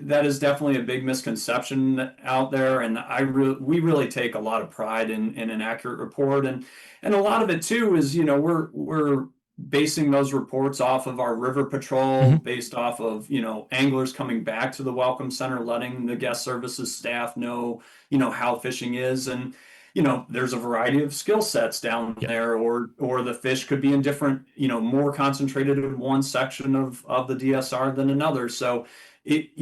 that is definitely a big misconception out there, and we really take a lot of pride in an accurate report, and a lot of it too is, we're basing those reports off of our river patrol, Hmm. based off of, anglers coming back to the welcome center, letting the guest services staff know, how fishing is. And, there's a variety of skill sets down Yeah, there, or the fish could be in different, more concentrated in one section of the DSR than another. So it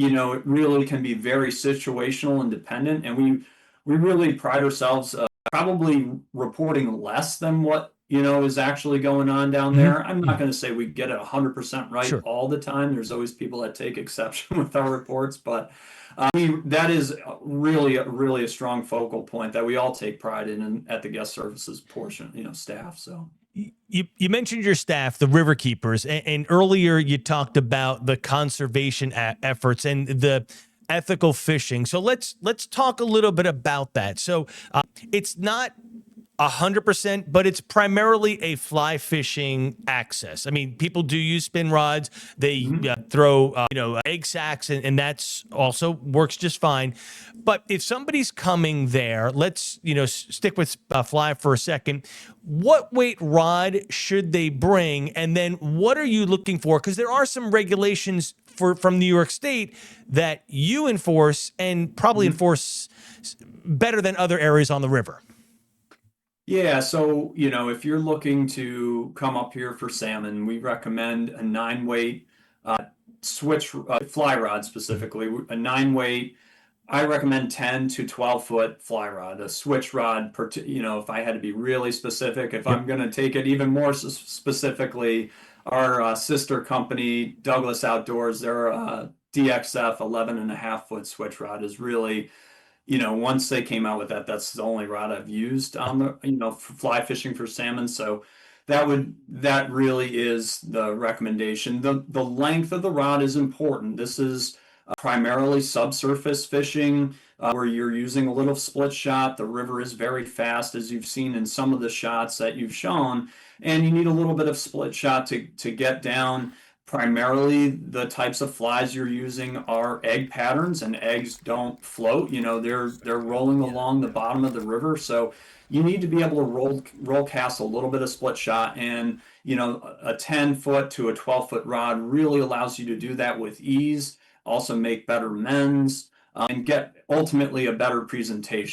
really can be very situational and dependent. And we really pride ourselves, probably reporting less than what is actually going on down hmm there. I'm not going to say we get it 100% right sure. all the time. There's always people that take exception with our reports, but that is really a strong focal point that we all take pride in at the guest services portion, staff. So. You mentioned your staff, the river keepers, and earlier you talked about the conservation efforts and the ethical fishing. So let's talk a little bit about that. So it's not 100%, but it's primarily a fly fishing access. I mean, people do use spin rods. They Mhm. throw, egg sacks, and that's also works just fine. But if somebody's coming there, let's, stick with fly for a second. What weight rod should they bring? And then what are you looking for? Because there are some regulations from New York State that you enforce and probably Mhm. enforce better than other areas on the river. Yeah, so if you're looking to come up here for salmon, we recommend a 9 weight switch fly rod, specifically a 9 weight. I recommend 10 to 12 foot fly rod, a switch rod. If I had to be really specific, if Yep. I'm going to take it even more specifically, our sister company, Douglas Outdoors, their DXF 11.5 foot switch rod is really, once they came out with that, that's the only rod I've used on the, for fly fishing for salmon. So that really is the recommendation. The length of the rod is important. This is primarily subsurface fishing, where you're using a little split shot. The river is very fast, as you've seen in some of the shots that you've shown, and you need a little bit of split shot to get down. Primarily, the types of flies you're using are egg patterns, and eggs don't float. They're rolling Yeah. along the bottom of the river, so you need to be able to roll cast a little bit of split shot. And a 10 foot to a 12 foot rod really allows you to do that with ease, also make better mends, and get ultimately a better presentation.